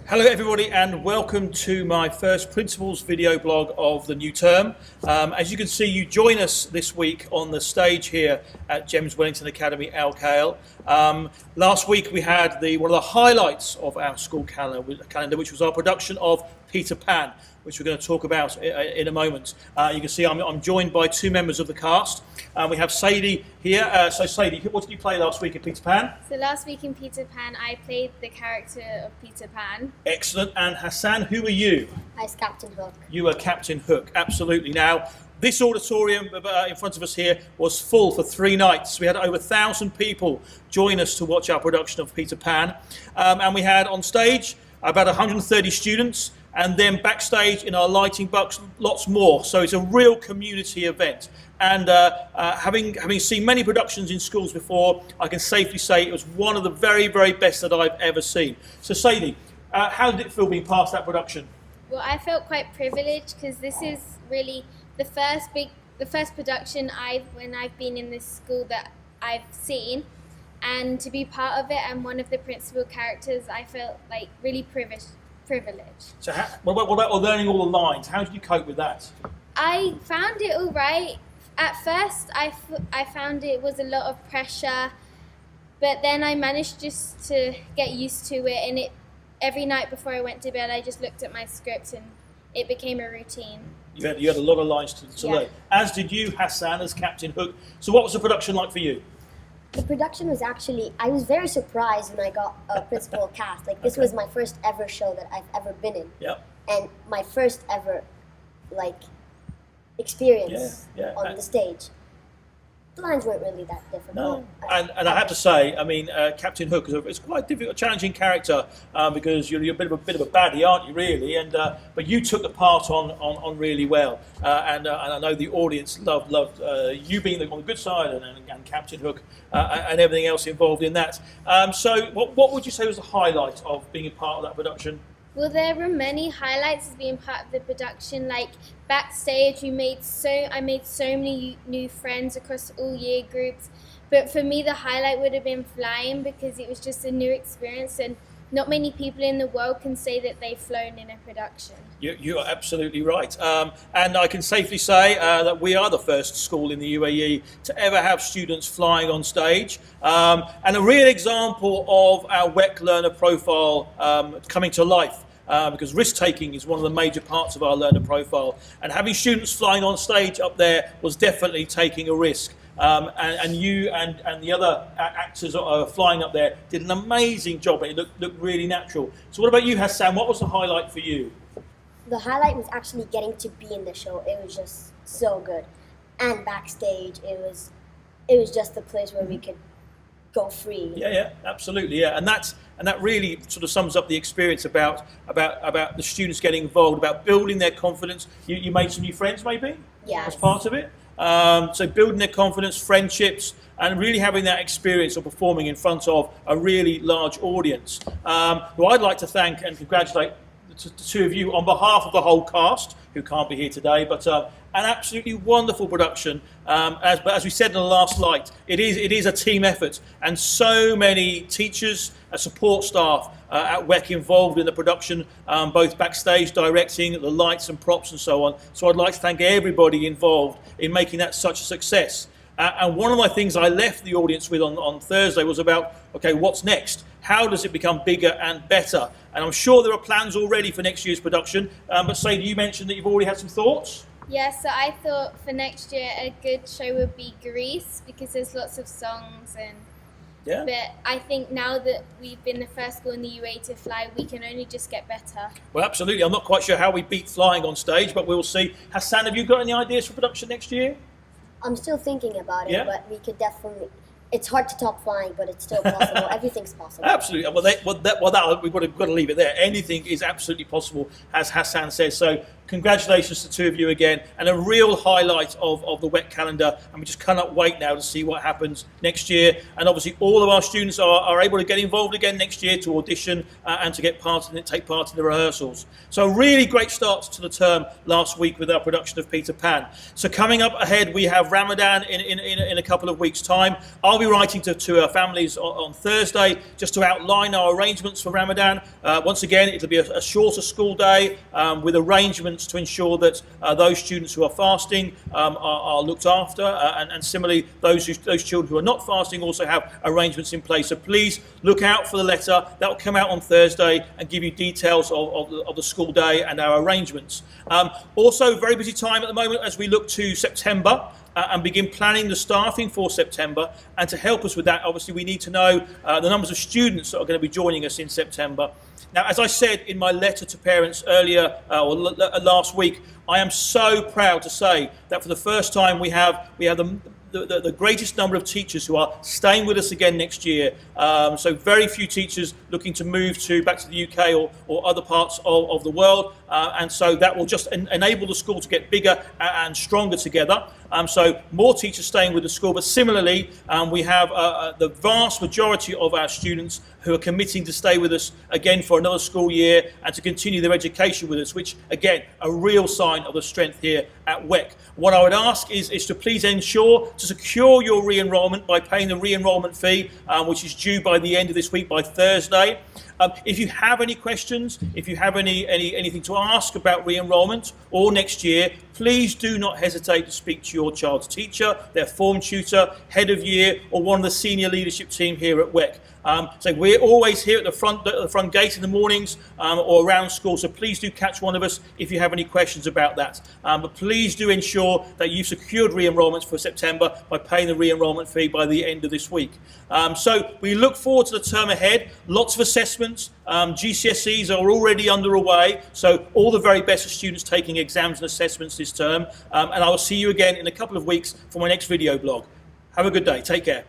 Hello everybody and welcome to my first Principals video blog of the new term. As you can see, you join us this week on the stage here at Gems Wellington Academy, Alkale. Last week we had one of the highlights of our school calendar, which was our production of Peter Pan, which we're going to talk about in a moment. You can see I'm joined by two members of the cast. We have Sadie here. So Sadie, what did you play last week in Peter Pan? So last week in Peter Pan, I played the character of Peter Pan. Excellent. And Hassan, who are you? I was Captain Hook. You were Captain Hook, absolutely. Now, this auditorium in front of us here was full for 3 nights. We had over 1,000 people join us to watch our production of Peter Pan. And we had on stage about 130 students, and then backstage in our lighting box, lots more. So it's a real community event. And having seen many productions in schools before, I can safely say it was one of the very, very best that I've ever seen. So Sadie, how did it feel being part of that production? Well, I felt quite privileged because this is really the first production when I've been in this school that I've seen, and to be part of it and one of the principal characters, I felt like really privileged. So what about learning all the lines? How did you cope with that? I found it all right. At first, I found it was a lot of pressure, but then I managed just to get used to it, and every night before I went to bed, I just looked at my script and it became a routine. You had a lot of lines to learn, as did you, Hassan, as Captain Hook. So what was the production like for you? The production was I was very surprised when I got a principal cast. Like, this was my first ever show that I've ever been in. Yep. And my first ever, experience on the stage. The lines weren't really that difficult. No, and I have to say, I mean, Captain Hook is quite a difficult, challenging character because you're a bit of a baddie, aren't you, really? And but you took the part on really well, and I know the audience loved you being on the good side and Captain Hook and everything else involved in that. So, what would you say was the highlight of being a part of that production? Well, there were many highlights as being part of the production. Like backstage, I made so many new friends across all year groups. But for me, the highlight would have been flying, because it was just a new experience, and not many people in the world can say that they've flown in a production. You are absolutely right. And I can safely say that we are the first school in the UAE to ever have students flying on stage. And a real example of our WEC learner profile coming to life. Because risk-taking is one of the major parts of our learner profile. And having students flying on stage up there was definitely taking a risk. And you and the other actors flying up there did an amazing job. It looked really natural. So what about you, Hassan? What was the highlight for you? The highlight was actually getting to be in the show. It was just so good. And backstage, it was just the place where we could go free. Yeah, absolutely, yeah. And that really sort of sums up the experience about the students getting involved, about building their confidence. You made some new friends, maybe? Yeah. As part of it? So building their confidence, friendships, and really having that experience of performing in front of a really large audience. Who I'd like to thank and congratulate the two of you on behalf of the whole cast, who can't be here today, but an absolutely wonderful production. But as we said in the last light, it is a team effort, and so many teachers, support staff at WEC involved in the production, both backstage directing, the lights and props and so on. So I'd like to thank everybody involved in making that such a success. And one of my things I left the audience with on Thursday was about, okay, what's next? How does it become bigger and better? And I'm sure there are plans already for next year's production. But Sadie, you mentioned that you've already had some thoughts? Yeah, so I thought for next year a good show would be Grease, because there's lots of songs and... Yeah. But I think now that we've been the first school in the UAE to fly, we can only just get better. Well, absolutely. I'm not quite sure how we beat flying on stage, but we'll see. Hassan, have you got any ideas for production next year? I'm still thinking about it, but we could definitely... It's hard to top flying, but it's still possible. Everything's possible. Absolutely. We've got to leave it there. Anything is absolutely possible, as Hassan says. So congratulations to the two of you again, and a real highlight of the WEC calendar, and we just cannot wait now to see what happens next year. And obviously all of our students are able to get involved again next year to audition and to take part in the rehearsals. So a really great start to the term last week with our production of Peter Pan. So coming up ahead, we have Ramadan in a couple of weeks' time. I'll be writing to our families on Thursday just to outline our arrangements for Ramadan. Once again, it'll be a shorter school day with arrangements to ensure that those students who are fasting are looked after, and similarly those children who are not fasting also have arrangements in place. So please look out for the letter that will come out on Thursday and give you details of the school day and our arrangements. Also, very busy time at the moment as we look to September and begin planning the staffing for September. And to help us with that, obviously we need to know the numbers of students that are going to be joining us in September. Now, as I said in my letter to parents earlier last week, I am so proud to say that for the first time we have the greatest number of teachers who are staying with us again next year. So very few teachers looking to move back to the UK or other parts of the world. And so that will just enable the school to get bigger and stronger together. So more teachers staying with the school, but similarly we have the vast majority of our students who are committing to stay with us again for another school year and to continue their education with us, which again, a real sign of the strength here at WEC. What I would ask is to please ensure to secure your re-enrollment by paying the re-enrollment fee, which is due by the end of this week, by Thursday. If you have any questions, if you have anything to ask about re-enrollment or next year, please do not hesitate to speak to your child's teacher, their form tutor, head of year, or one of the senior leadership team here at WEC. So we're always here at the front gate in the mornings or around school, so please do catch one of us if you have any questions about that. But please do ensure that you've secured re-enrollments for September by paying the re-enrollment fee by the end of this week. So we look forward to the term ahead. Lots of assessments. GCSEs are already underway, so all the very best for students taking exams and assessments this term. And I will see you again in a couple of weeks for my next video blog. Have a good day. Take care.